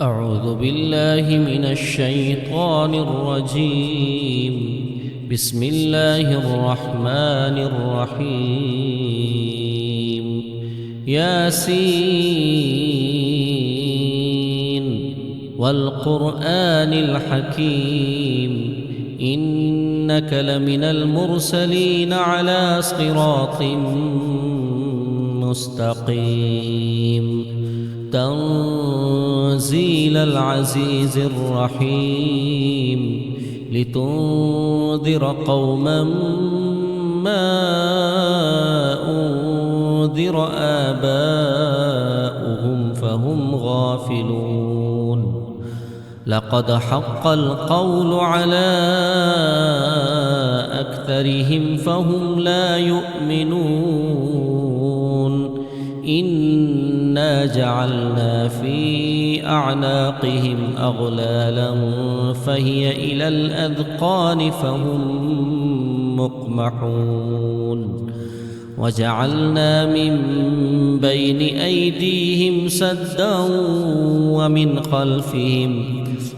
أعوذ بالله من الشيطان الرجيم. بسم الله الرحمن الرحيم. ياسين والقرآن الحكيم إنك لمن المرسلين على صراط مستقيم. تنزيل العزيز الرحيم لتنذر قوما ما أنذر آباؤهم فهم غافلون. لقد حق القول على أكثرهم فهم لا يؤمنون. إنا جعلنا في أعناقهم أغلالا فهي إلى الأذقان فهم مقمحون. وجعلنا من بين أيديهم سدا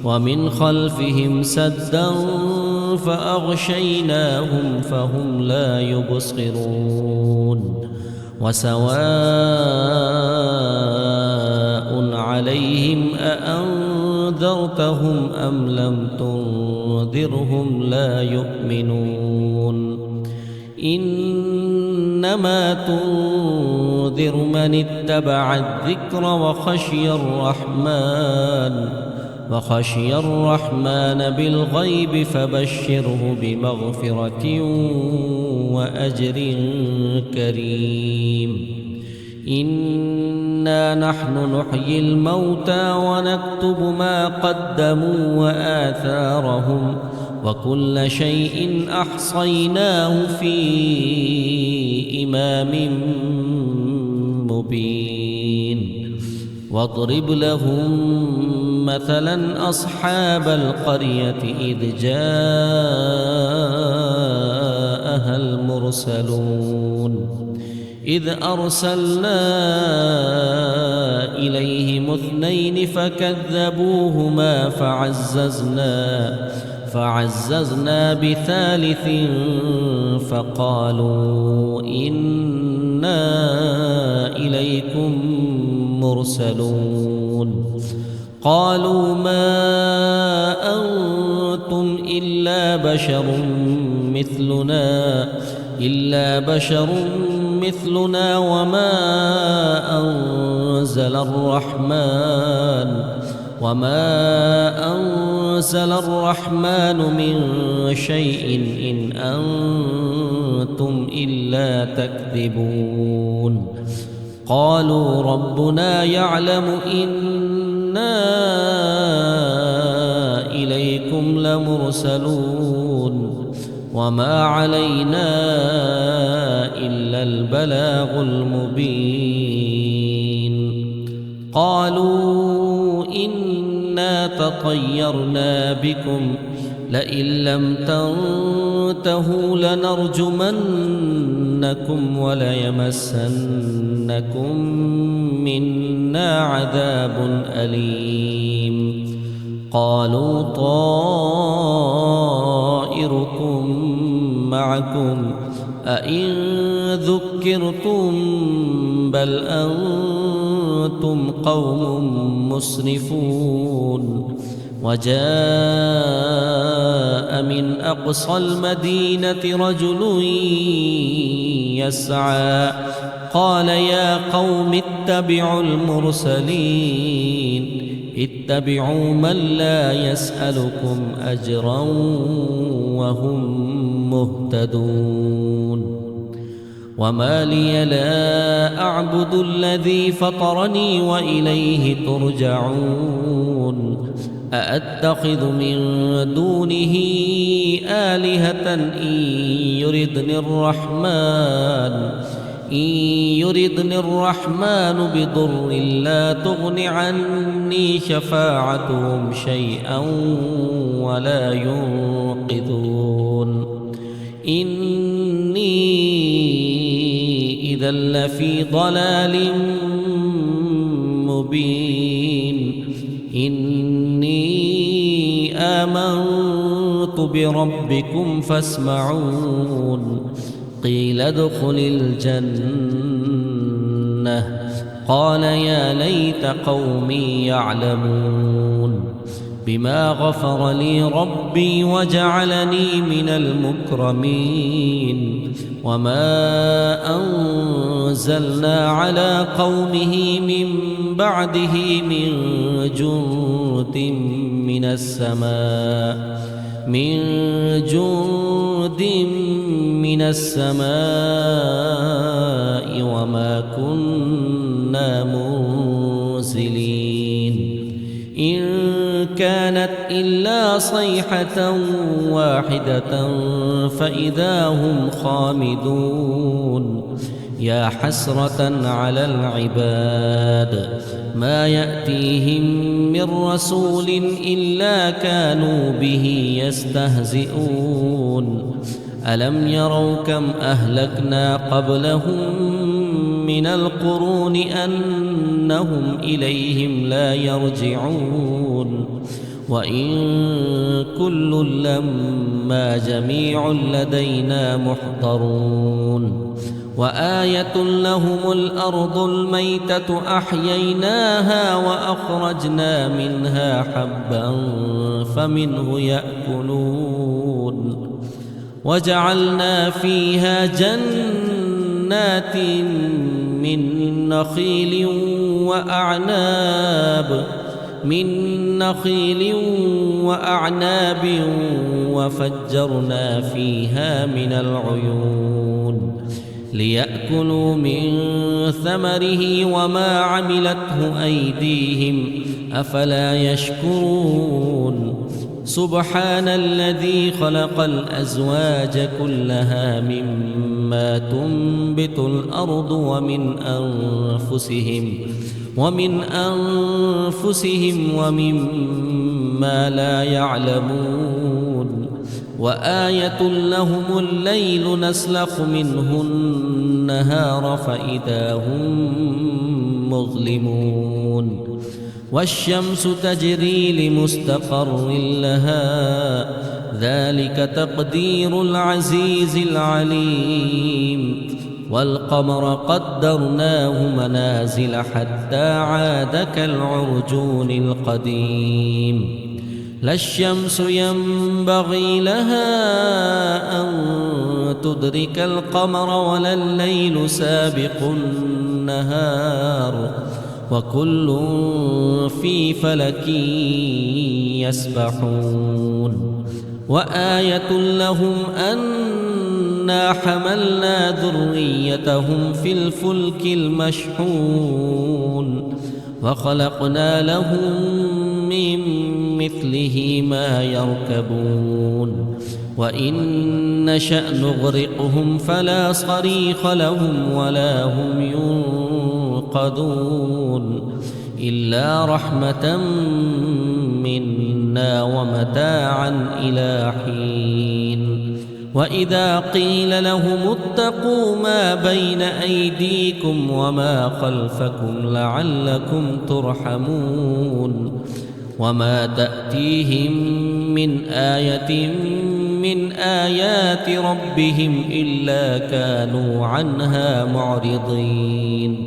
ومن خلفهم سدا فأغشيناهم فهم لا يبصرون. وسواء عليهم أأنذرتهم أم لم تنذرهم لا يؤمنون. إنما تنذر من اتبع الذكر وخشي الرحمن بالغيب فبشره بمغفرة وأجر كريم. إنا نحن نحيي الموتى ونكتب ما قدموا وآثارهم وكل شيء أحصيناه في إمام مبين. واضرب لهم مثلا أصحاب القرية إذ جاءها المرسلون إذ أرسلنا إليهم اثنين فكذبوهما فعززنا بثالث فقالوا إنا إليكم مرسلون. قالوا ما أنتم إلا بشر مثلنا وما أنزل الرحمن من شيء إن أنتم إلا تكذبون. قالوا ربنا يعلم إنا إليكم لمرسلون وما علينا إلا البلاغ المبين. قالوا إنا تطيرنا بكم لئن لم تنتهوا لنرجمنكم وليمسنكم منا عذاب أليم. قالوا طائركم معكم أئن ذكرتم بل أنتم قوم مسرفون. وجاء من أقصى المدينة رجل يسعى قال يا قوم اتبعوا المرسلين اتبعوا من لا يسألكم أجرا وهم مهتدون. وما لي لا أعبد الذي فطرني وإليه ترجعون. أأتخذ من دونه آلهة إن يردني الرحمن بضر لا تغن عني شفاعتهم شيئا ولا ينقذون. إني إذا لفي ضلال مبين. إني آمنت بربكم فاسمعون قيل ادخل الجنة قال يا ليت قومي يعلمون بما غفر لي ربي وجعلني من المكرمين وما أنزلنا على قومه من بعده من جند من السماء وما كنا منزلين إن كانت إلا صيحة واحدة فإذا هم خامدون يا حسرة على العباد ما يأتيهم من رسول إلا كانوا به يستهزئون ألم يروا كم أهلكنا قبلهم من القرون أنهم إليهم لا يرجعون وإن كل لما جميع لدينا محضرون وآية لهم الأرض الميتة أحييناها وأخرجنا منها حبا فمنه يأكلون وجعلنا فيها جنات من نخيل وأعناب وفجرنا فيها من العيون ليأكلوا من ثمره وما عملته أيديهم أفلا يشكرون سبحان الذي خلق الأزواج كلها مما تنبت الأرض ومن أنفسهم ومما لا يعلمون وآية لهم الليل نسلخ منه النهار فإذا هم مظلمون والشمس تجري لمستقر لها ذلك تقدير العزيز العليم والقمر قدرناه منازل حتى عاد كالعرجون القديم لا الشمس ينبغي لها أن تدرك القمر ولا الليل سابق النهار وكل في فلك يسبحون وآية لهم أنا حملنا ذريتهم في الفلك المشحون وخلقنا لهم من مثله ما يركبون وإن نشأ نغرقهم فلا صريخ لهم ولا هم ينقذون إلا رحمة منا ومتاعا إلى حين وإذا قيل لهم اتقوا ما بين أيديكم وما خلفكم لعلكم ترحمون وما تأتيهم من آية من آيات ربهم إلا كانوا عنها معرضين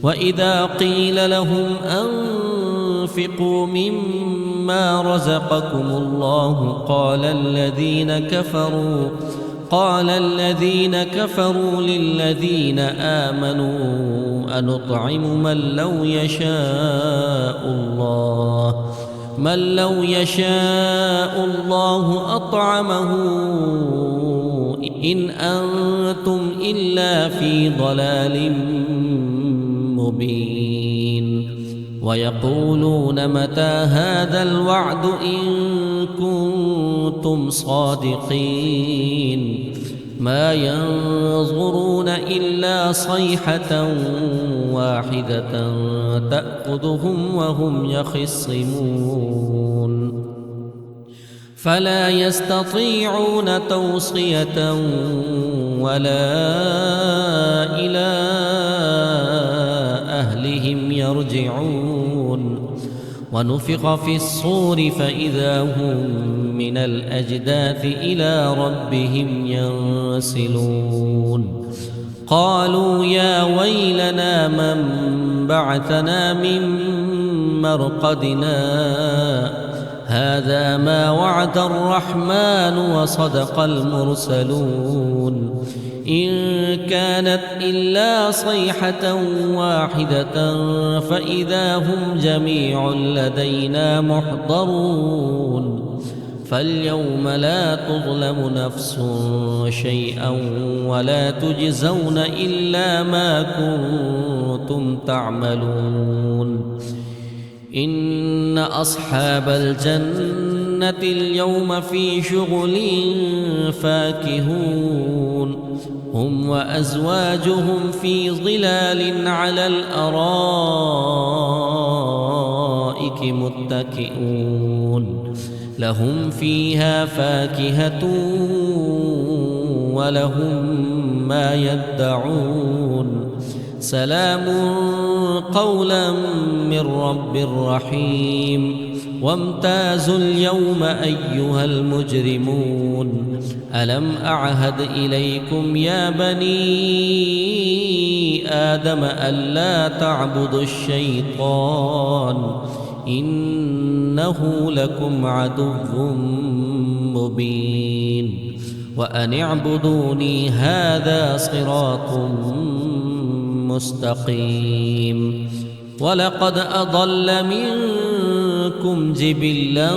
وإذا قيل لهم أنفقوا مما رزقكم الله قال الذين كفروا للذين آمنوا أنطعم من لو يشاء الله أطعمه إن أنتم إلا في ضلال مبين ويقولون متى هذا الوعد إن كنتم صادقين ما ينظرون إلا صيحة واحدة تأخذهم وهم يخصمون فلا يستطيعون توصية ولا إلى أهلهم يرجعون ونفخ في الصور فإذا هم من الأجداث إلى ربهم ينسلون قالوا يا ويلنا من بعثنا من مرقدنا هذا ما وعد الرحمن وصدق المرسلون إن كانت إلا صيحة واحدة فإذا هم جميع لدينا محضرون فاليوم لا تظلم نفس شيئا ولا تجزون إلا ما كنتم تعملون إن أصحاب الجنة اليوم في شغل فاكهون هم وأزواجهم في ظلال على الأرائك متكئون لهم فيها فاكهة ولهم ما يدعون سلام قولا من رب رحيم وامتازوا اليوم أيها المجرمون ألم أعهد إليكم يا بني آدم ألا تعبدوا الشيطان إنه لكم عدو مبين وأن اعبدوني هذا صراط مستقيم ولقد أضل منكم جبلا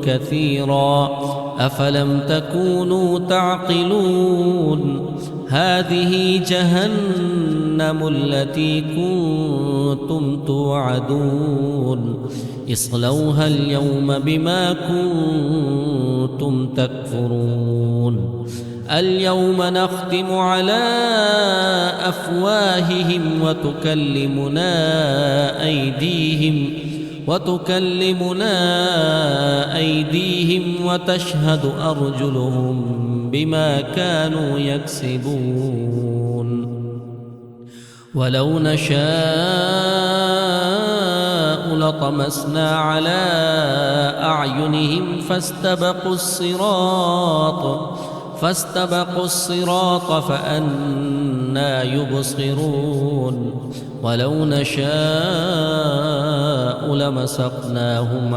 كثيرا أفلم تكونوا تعقلون هذه جهنم التي كنتم توعدون اصلوها اليوم بما كنتم تكفرون اليوم نختم على أفواههم وتكلمنا أيديهم وتشهد أرجلهم بما كانوا يكسبون ولو نشاء لطمسنا على أعينهم فاستبقوا الصراط فأنى يبصرون ولو نشاء لمسخناهم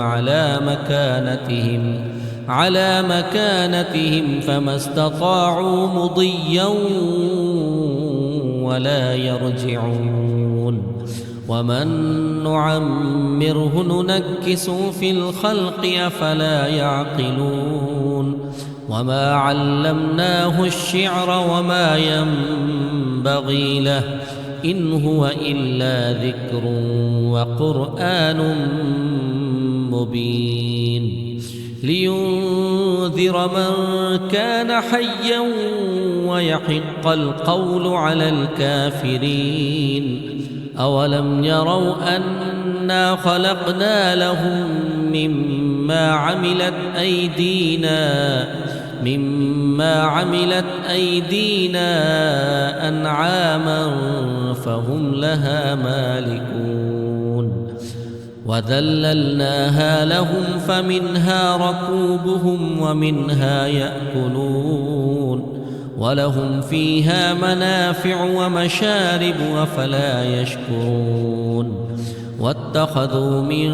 على مكانتهم فما استطاعوا مضيا ولا يرجعون ومن نعمره ننكسه في الخلق أفلا يعقلون وما علمناه الشعر وما ينبغي له إن هو إلا ذكر وقرآن مبين لينذر من كان حيا ويحق القول على الكافرين أولم يروا أنا خلقنا لهم مما عملت أيدينا أنعاما فهم لها مالكون وذللناها لهم فمنها ركوبهم ومنها يأكلون ولهم فيها منافع ومشارب أفلا يشكرون واتخذوا من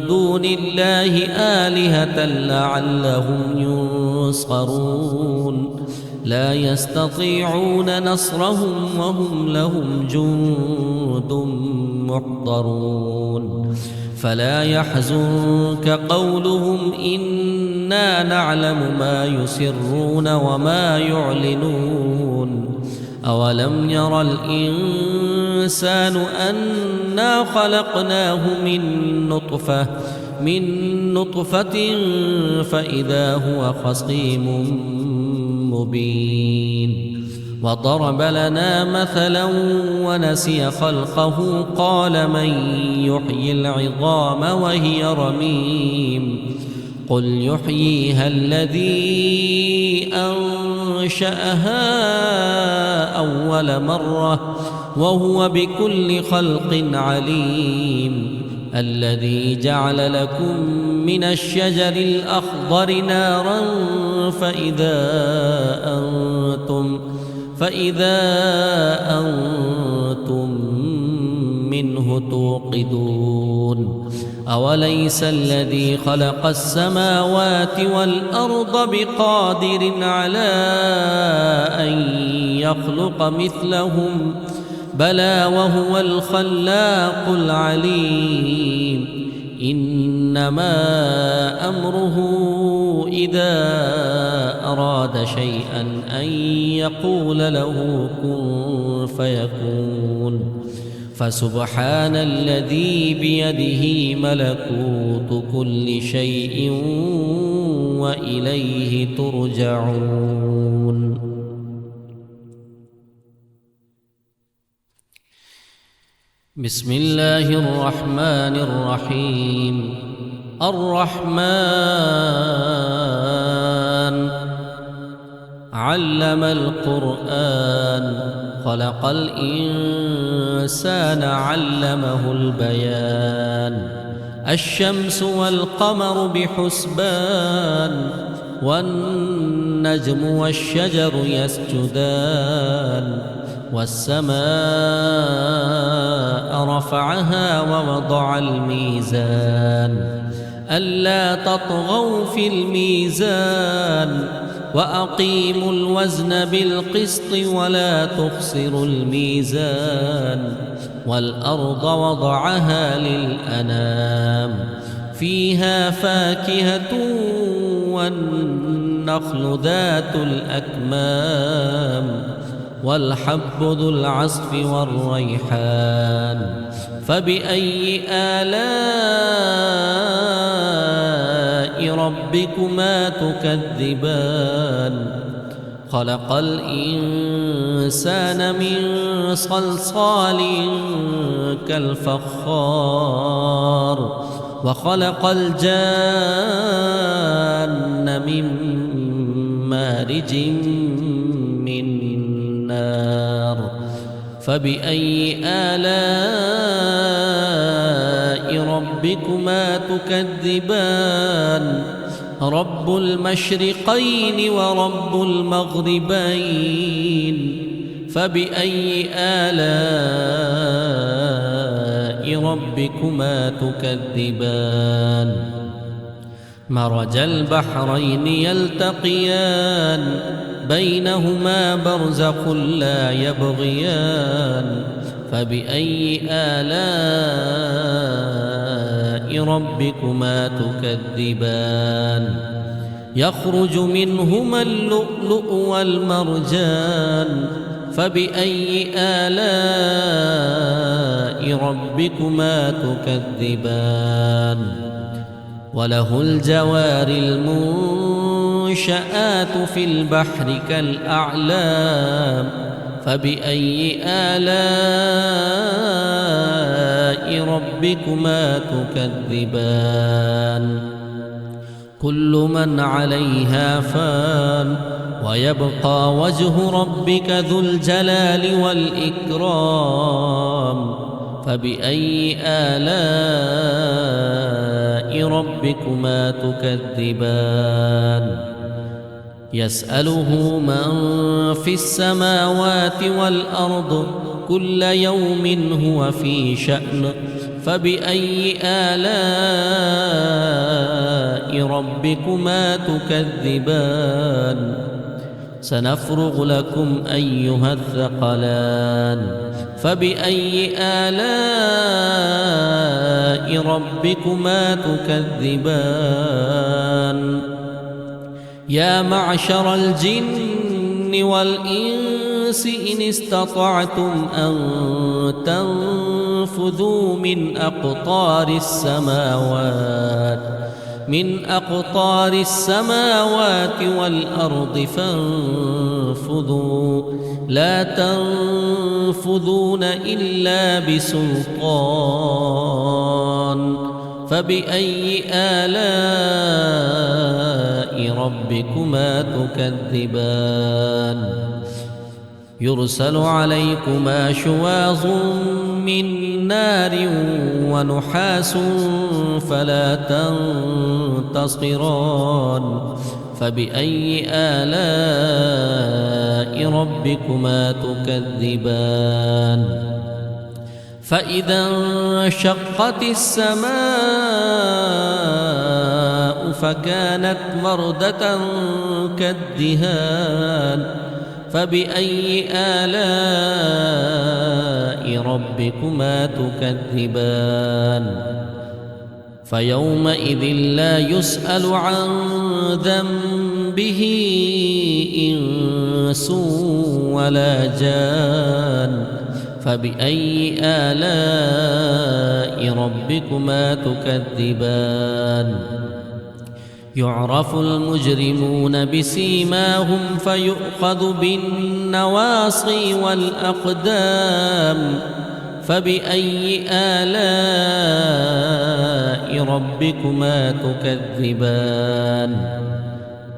دون الله آلهة لعلهم ينصرون لا يستطيعون نصرهم وهم لهم جند محضرون فلا يحزنك قولهم إنا نعلم ما يسرون وما يعلنون أولم ير الإنسان أنا خلقناه من نطفة فإذا هو خصيم مبين وضرب لنا مثلا ونسي خلقه قال من يحيي العظام وهي رميم قل يحييها الذي أنشأها أول مرة وهو بكل خلق عليم الذي جعل لكم من الشجر الأخضر نارا فإذا أنتم منه توقدون أوليس الذي خلق السماوات والأرض بقادر على أن يخلق مثلهم بلى وهو الخلاق العليم إنما أمره إذا أراد شيئا أن يقول له كن فيكون فسبحان الذي بيده ملكوت كل شيء وإليه ترجعون. بسم الله الرحمن الرحيم. الرحمن علم القرآن خلق الإنسان علمه البيان الشمس والقمر بحسبان والنجم والشجر يسجدان والسماء رفعها ووضع الميزان ألا تطغوا في الميزان وأقيموا الوزن بالقسط ولا تخسروا الميزان والأرض وضعها للأنام فيها فاكهة والنخل ذات الأكمام والحب ذو العصف والريحان فبأي آلاء ربكما تكذبان خلق الإنسان من صلصال كالفخار وخلق الجان من مارج من نار فبأي آلاء ربكما تكذبان رب المشرقين ورب المغربين فبأي آلاء ربكما تكذبان مرج البحرين يلتقيان بينهما برزخ لا يبغيان فبأي آلاء ربكما تكذبان يخرج منهما اللؤلؤ والمرجان فبأي آلاء ربكما تكذبان وله الجوار المنشآت في البحر كالأعلام فبأي آلاء ربكما تكذبان كل من عليها فان ويبقى وجه ربك ذو الجلال والإكرام فبأي آلاء ربكما تكذبان يسأله من في السماوات والأرض كل يوم هو في شأن فبأي آلاء ربكما تكذبان سنفرغ لكم أيها الثقلان فبأي آلاء ربكما تكذبان يا معشر الجن والإنس إن استطعتم أن تنفذوا من أقطار السماوات والأرض فانفذوا لا تنفذون إلا بسلطان فبأي آلاء ربكما تكذبان يرسل عليكما شواظ من نار ونحاس فلا تنتصران فبأي آلاء ربكما تكذبان فإذا انشقت السماء فكانت وردة كالدهان فبأي آلاء ربكما تكذبان فيومئذ لا يسأل عن ذنبه إنس ولا جان فبأي آلاء ربكما تكذبان يعرف المجرمون بسيماهم فيؤخذ بالنواصي والأقدام فبأي آلاء ربكما تكذبان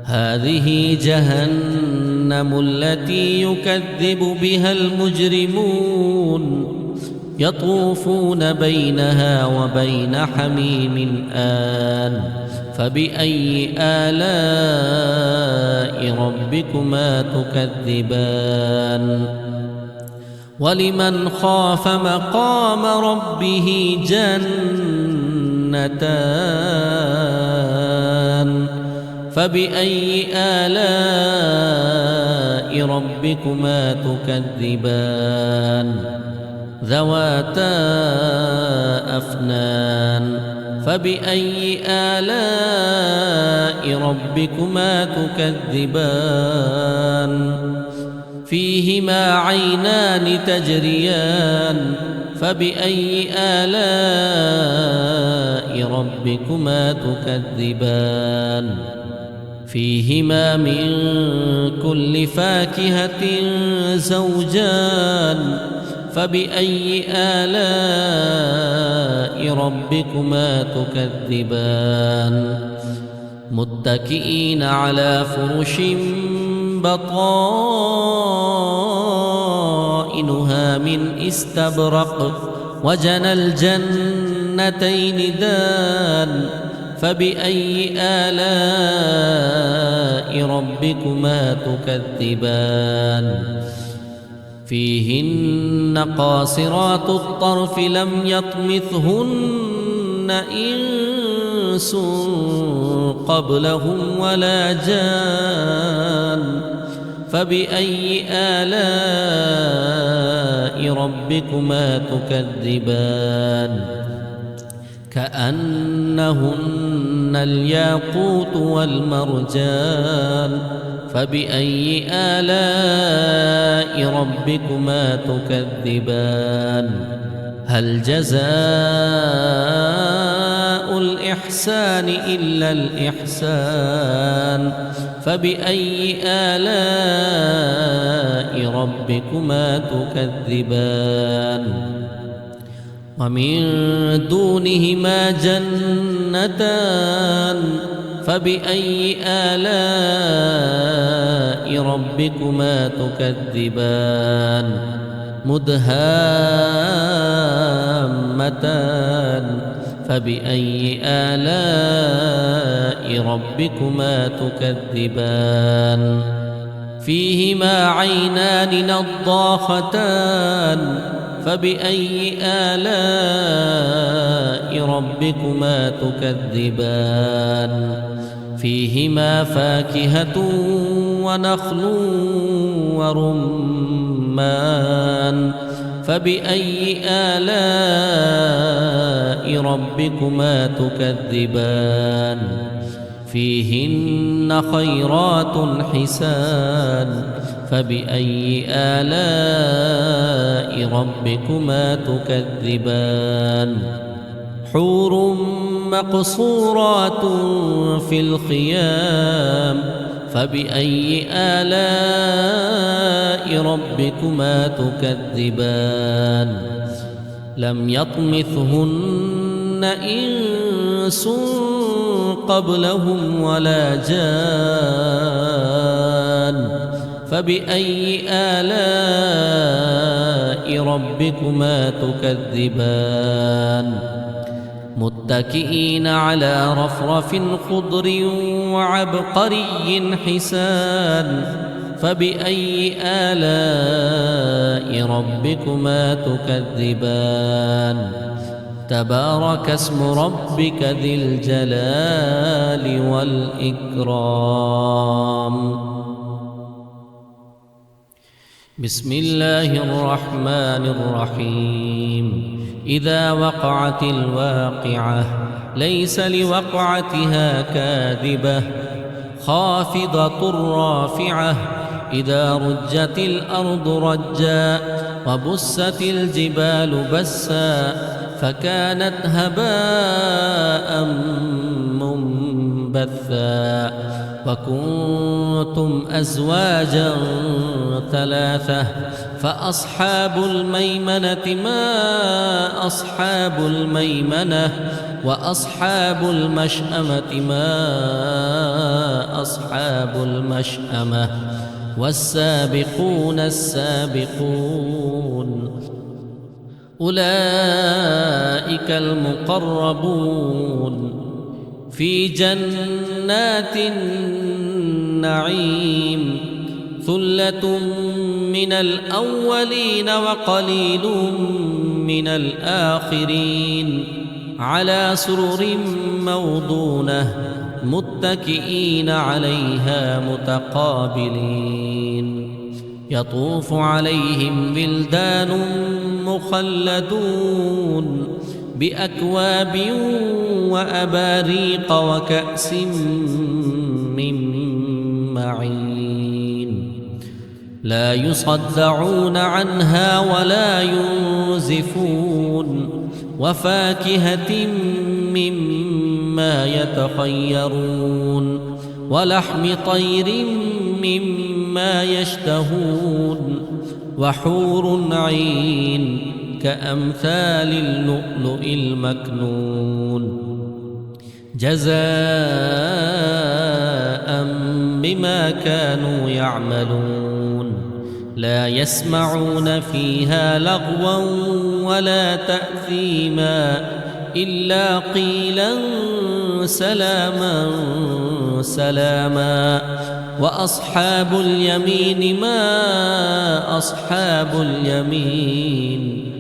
هذه جهنم التي يكذب بها المجرمون يطوفون بينها وبين حميم آن فبأي آلاء ربكما تكذبان ولمن خاف مقام ربه جنتان فبأي آلاء ربكما تكذبان ذواتا أفنان فبأي آلاء ربكما تكذبان فيهما عينان تجريان فبأي آلاء ربكما تكذبان فيهما من كل فاكهة زوجان فبأي آلاء ربكما تكذبان متكئين على فرش بطائنها من استبرق وجنى الجنتين دان فبأي آلاء ربكما تكذبان فيهن قاصرات الطرف لم يطمثهن إنس قبلهم ولا جان فبأي آلاء ربكما تكذبان كأنهن الياقوت والمرجان فبأي آلاء ربكما تكذبان هل جزاء الإحسان إلا الإحسان فبأي آلاء ربكما تكذبان ومن دونهما جنتان فبأي آلاء ربكما تكذبان مدهامتان فبأي آلاء ربكما تكذبان فيهما عينان نضاختان فبأي آلاء ربكما تكذبان فيهما فاكهة ونخل ورمان فبأي آلاء ربكما تكذبان فيهن خيرات حسان فبأي آلاء ربكما تكذبان حور مقصورات في الخيام فبأي آلاء ربكما تكذبان لم يطمثهن إنس قبلهم ولا جان فبأي آلاء ربكما تكذبان متكئين على رفرف خضر وعبقري حسان فبأي آلاء ربكما تكذبان تبارك اسم ربك ذي الجلال والإكرام. بسم الله الرحمن الرحيم. إذا وقعت الواقعة ليس لوقعتها كاذبة خافضة رافعة إذا رجت الأرض رجا وبست الجبال بسا فكانت هباء منبثا وكنتم أزواجا ثلاثة فأصحاب الميمنة ما أصحاب الميمنة وأصحاب المشأمة ما أصحاب المشأمة والسابقون السابقون أولئك المقربون في جنات النعيم ثلة من الأولين وقليل من الآخرين على سرر موضونة متكئين عليها متقابلين يطوف عليهم ولدان مخلدون بأكواب وأباريق وكأس من معين لا يصدعون عنها ولا ينزفون وفاكهة مما يتخيرون ولحم طير مما يشتهون وحور عين كأمثال اللؤلؤ المكنون جزاء بما كانوا يعملون لا يسمعون فيها لغوا ولا تأثيما إلا قيلا سلاما سلاما وأصحاب اليمين ما أصحاب اليمين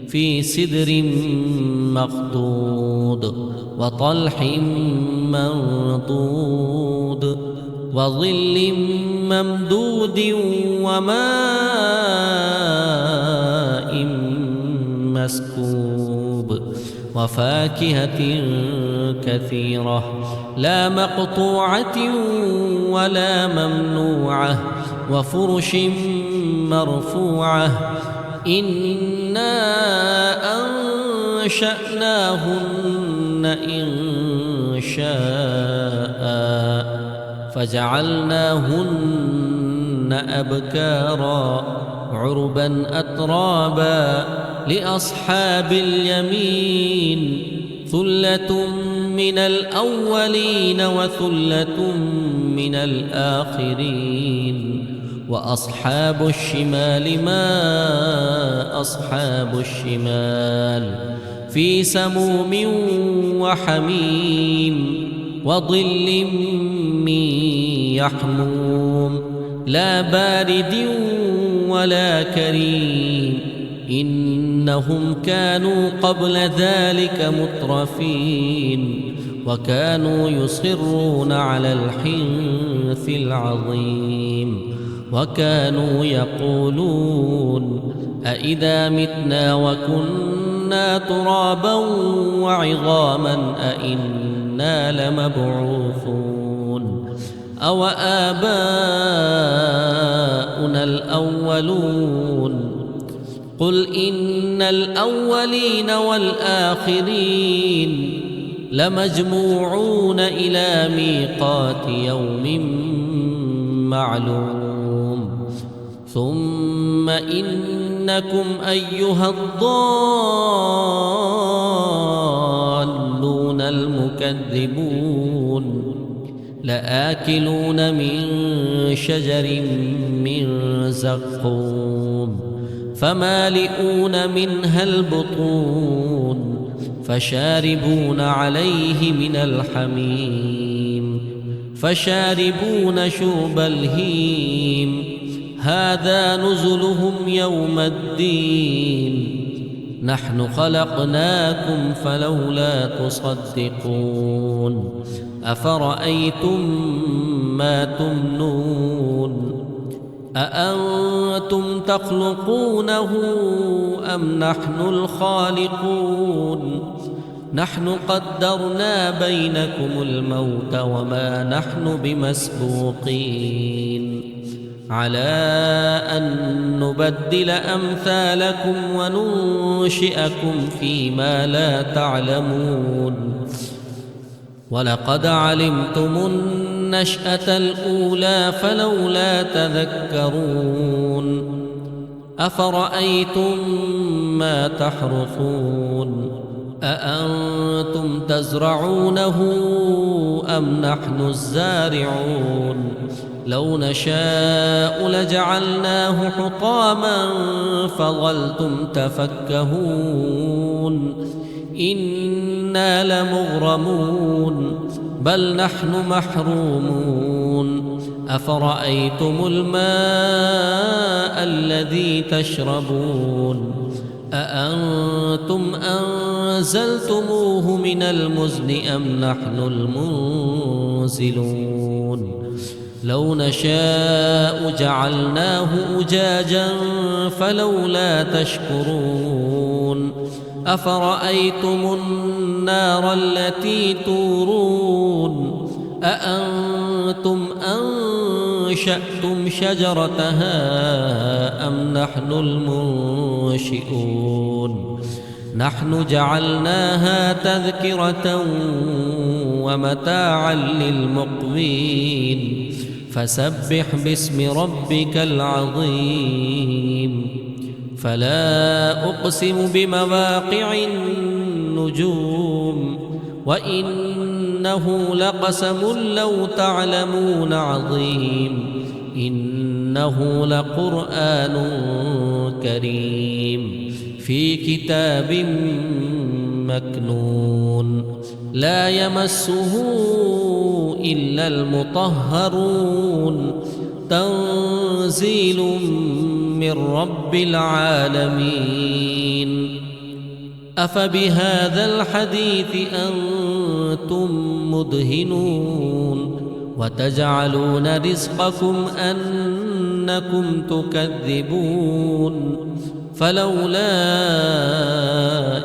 في سدر مخضود وطلح منضود وظل ممدود وماء مسكوب وفاكهة كثيرة لا مقطوعة ولا ممنوعة وفرش مرفوعة إنا أنشأناهن إن شاء فجعلناهن أبكارا عربا أترابا لأصحاب اليمين ثلة من الأولين وثلة من الآخرين وأصحاب الشمال ما أصحاب الشمال في سموم وحميم وظل من يحموم لا بارد ولا كريم إنهم كانوا قبل ذلك مترفين وكانوا يصرون على الحنث العظيم وكانوا يقولون أإذا متنا وكنا ترابا وعظاما أإنا لمبعوثون أو آباؤنا الأولون قل إن الأولين والآخرين لمجموعون إلى ميقات يوم معلوم ثم إنكم أيها الضالون المكذبون لآكلون من شجر من زقوم فمالئون منها البطون فشاربون عليه من الحميم فشاربون شرب الهيم هذا نزلهم يوم الدين نحن خلقناكم فلولا تصدقون أفرأيتم ما تمنون أأنتم تخلقونه أم نحن الخالقون نحن قدرنا بينكم الموت وما نحن بمسبوقين على أن نبدل أمثالكم وننشئكم فيما لا تعلمون ولقد علمتم النشأة الأولى فلولا تذكرون أفرأيتم ما تحرثون أأنتم تزرعونه أم نحن الزارعون لو نشاء لجعلناه حطاما فظلتم تفكهون إنا لمغرمون بل نحن محرومون أفرأيتم الماء الذي تشربون أأنتم أنزلتموه من المزن أم نحن المنزلون لو نشاء جعلناه أجاجا فلولا تشكرون أفرأيتم النار التي تورون أأنتم أنشأتم شجرتها أم نحن المنشئون نحن جعلناها تذكرة ومتاعا للمقوين فسبح باسم ربك العظيم فلا أقسم بمواقع النجوم وإنه لقسم لو تعلمون عظيم إنه لقرآن كريم في كتاب مكنون لا يمسه إلا المطهرون تنزيل من رب العالمين أفبهذا الحديث أنتم مدهنون وتجعلون رزقكم أنكم تكذبون فلولا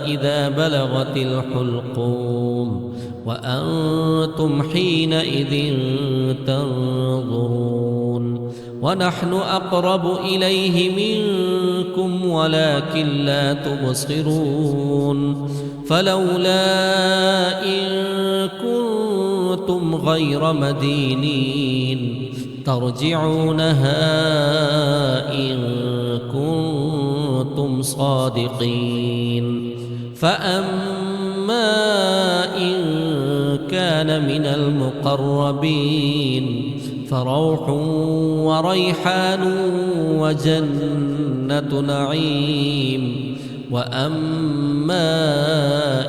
إذا بلغت الحلقوم وأنتم حينئذ تنظرون ونحن أقرب إليه منكم ولكن لا تبصرون فلولا إن كنتم غير مدينين ترجعونها إن كنتم صادقين فأما إن كان من المقربين فروح وريحان وجنة نعيم وأما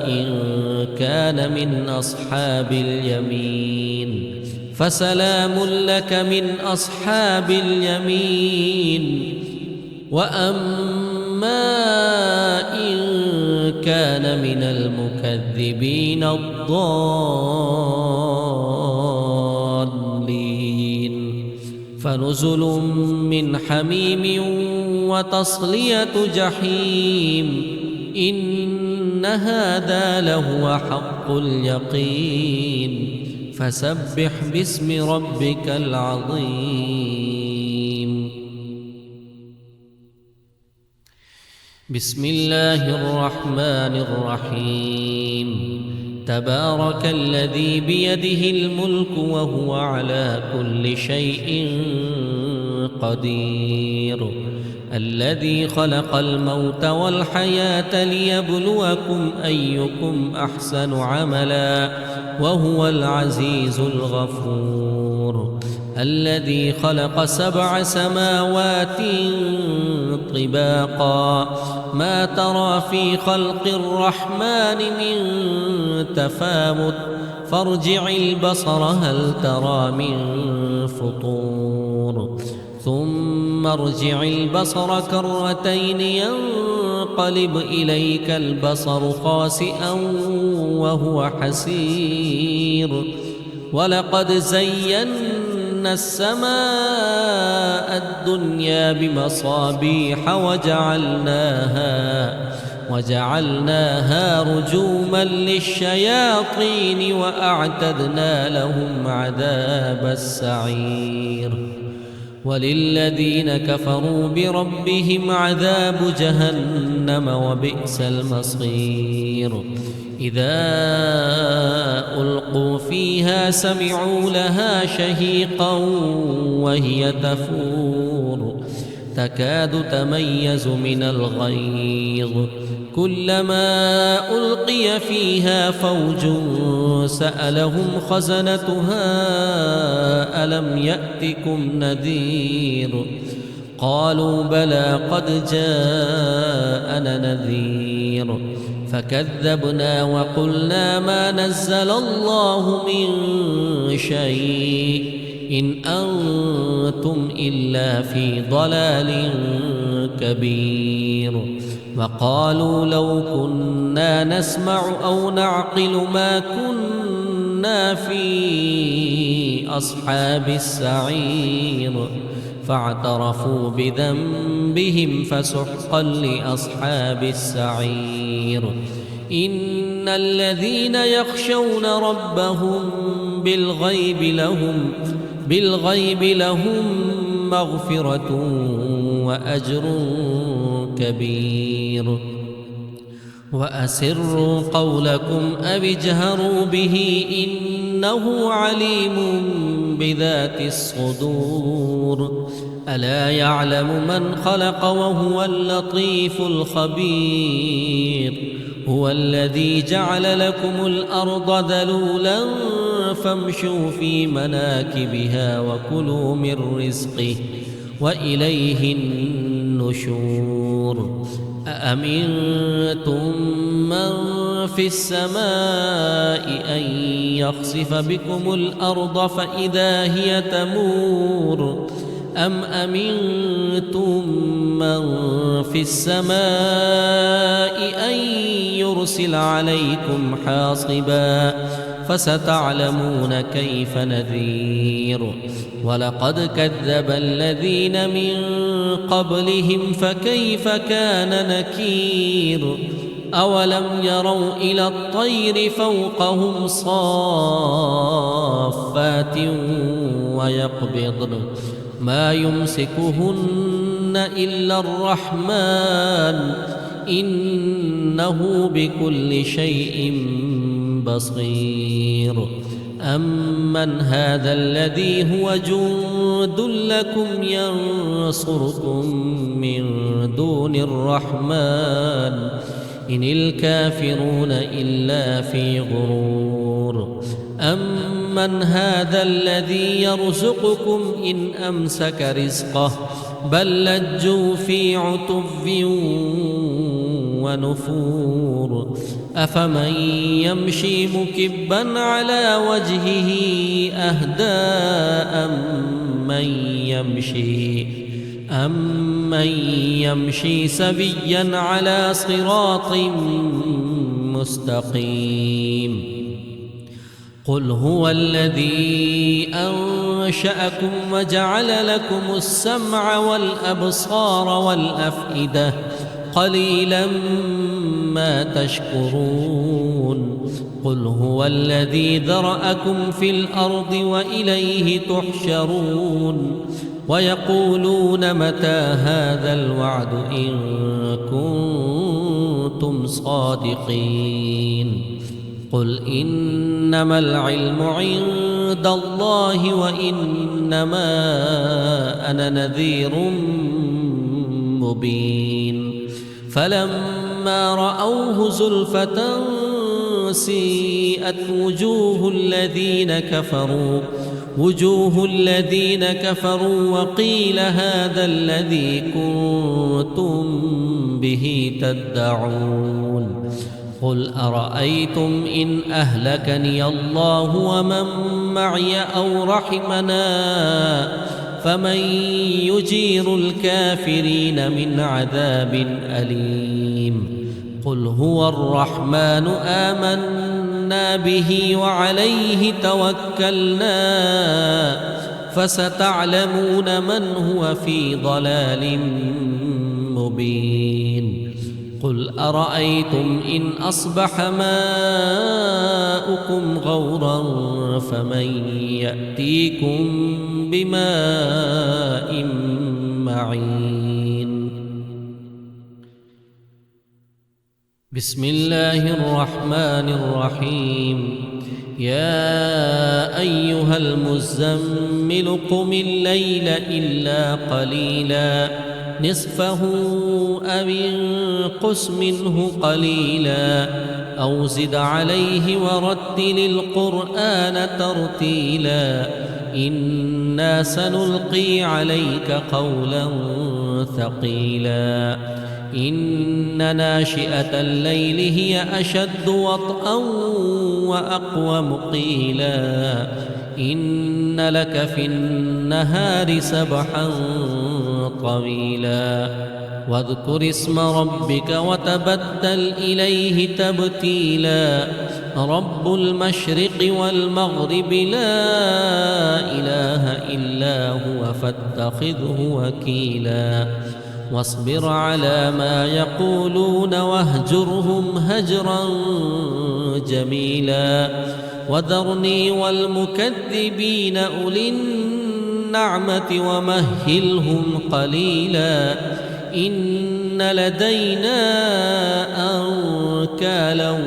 إن كان من أصحاب اليمين فسلام لك من أصحاب اليمين وأما إن كان من المكذبين الضالين فنزل من حميم وتصلية جحيم إن هذا لهو حق اليقين فسبح باسم ربك العظيم بسم الله الرحمن الرحيم تبارك الذي بيده الملك وهو على كل شيء قدير الذي خلق الموت والحياة ليبلوكم أيكم أحسن عملا وهو العزيز الغفور الذي خلق 7 سماوات طباقا ما ترى في خلق الرحمن من تفاوت فارجع البصر هل ترى من فطور ثم ارجع البصر كرتين ينقلب إليك البصر خاسئا وهو حسير ولقد زينا السماء الدنيا بمصابيح وجعلناها رجوما للشياطين وأعتدنا لهم عذاب السعير وللذين كفروا بربهم عذاب جهنم وبئس المصير إذا ألقوا فيها سمعوا لها شهيقا وهي تفور تكاد تميز من الغيظ كلما ألقي فيها فوج سألهم خزنتها ألم يأتكم نذير قالوا بلى قد جاءنا نذير فكذبنا وقلنا ما نزل الله من شيء إن أنتم إلا في ضلال كبير وقالوا لو كنا نسمع أو نعقل ما كنا في أصحاب السعير فاعترفوا بذنبهم فسحقا لأصحاب السعير إن الذين يخشون ربهم بالغيب لهم مغفرة وأجر كبير وأسروا قولكم أو اجهروا به إنه عليم بذات الصدور ألا يعلم من خلق وهو اللطيف الخبير هو الذي جعل لكم الأرض ذلولا فامشوا في مناكبها وكلوا من رزقه وإليه النشور أأمنتم من في السماء أن يخسف بكم الأرض فإذا هي تمور أم أمنتم من في السماء أن يرسل عليكم حاصبا فستعلمون كيف نذير ولقد كذب الذين من قبلهم فكيف كان نكير أولم يروا إلى الطير فوقهم صافات ويقبضن ما يمسكهن إلا الرحمن إنه بكل شيء بصير أمن هذا الذي هو جند لكم ينصركم من دون الرحمن إن الكافرون إلا في غرور أمن هذا الذي يرزقكم إن أمسك رزقه بل لجوا في عتو ونفور أفمن يمشي مكبا على وجهه أهدى أمن يمشي سبيا على صراط مستقيم قل هو الذي أنشأكم وجعل لكم السمع والأبصار والأفئدة قليلا ما تشكرون قل هو الذي ذرأكم في الأرض وإليه تحشرون ويقولون متى هذا الوعد إن كنتم صادقين قل إنما العلم عند الله وإنما أنا نذير مبين فلما رأوه زلفة سيئت وجوه الذين كفروا وقيل هذا الذي كنتم به تدعون قل أرأيتم إن أهلكني الله ومن معي أو رحمنا فمن يجير الكافرين من عذاب أليم قل هو الرحمن آمنا به وعليه توكلنا فستعلمون من هو في ضلال مبين قل أرأيتم إن أصبح ماؤكم غورا فمن يأتيكم بماء معين بسم الله الرحمن الرحيم يا أيها المزمل قم الليل إلا قليلا نصفه أو انقص منه قليلا أو زد عليه ورتل القرآن ترتيلا إنا سنلقي عليك قولا ثقيلا إن ناشئة الليل هي أشد وطئا وأقوم قيلا إن لك في النهار سبحا طويلا واذكر اسم ربك وتبتل إليه تبتيلا رب المشرق والمغرب لا إله إلا هو فاتخذه وكيلا واصبر على ما يقولون واهجرهم هجرا جميلا وذرني والمكذبين أولي النعمة ومهلهم قليلا إن لدينا أنكالا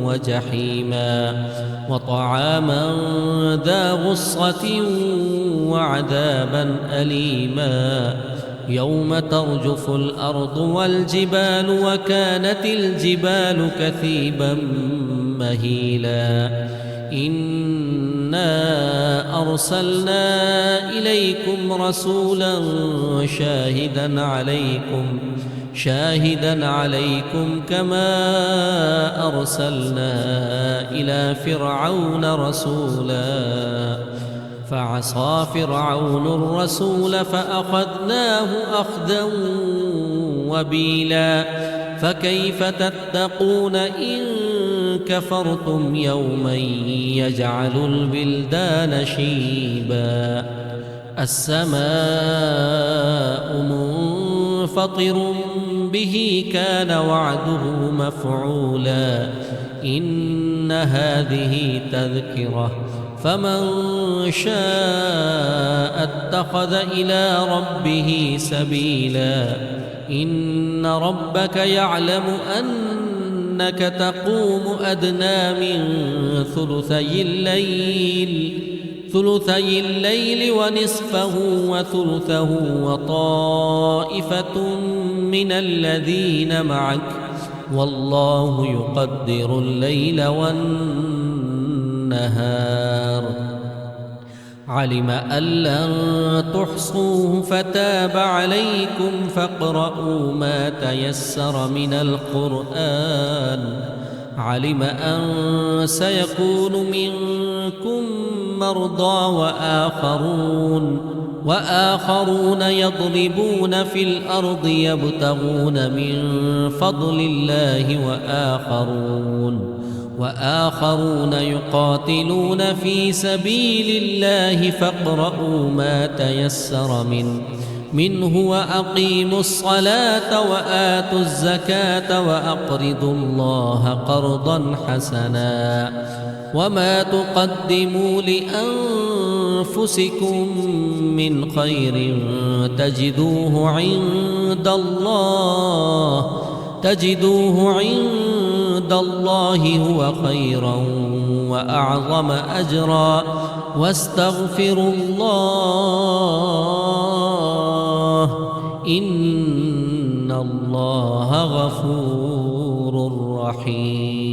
وجحيما وطعاما ذا غصة وعذابا أليما يوم ترجف الأرض والجبال وكانت الجبال كثيبا مهيلا إنا أرسلنا إليكم رسولا شاهدا عليكم كما أرسلنا إلى فرعون رسولا فعصى فرعون الرسول فأخذناه أخذا وبيلا فكيف تتقون إن كفرتم يوما يجعل البلدان شيبا السماء منفطر به كان وعده مفعولا إن هذه تذكرة فمن شاء اتخذ إلى ربه سبيلا إن ربك يعلم أنك تقوم أدنى من ثلثي الليل ونصفه وثلثه وطائفة من الذين معك والله يقدر الليل والنهار علم أن لن تحصوه فتاب عليكم فاقرؤوا ما تيسر من القرآن علم أن سيكون منكم مرضى وآخرون يضربون في الأرض يبتغون من فضل الله وآخرون يقاتلون في سبيل الله فاقرؤوا ما تيسر منه وأقيموا الصلاة وآتوا الزكاة وأقرضوا الله قرضا حسنا وما تقدموا لأنفسكم من خير تجدوه عند الله هو خيرا وأعظم أجرا واستغفروا الله إن الله غفور رحيم.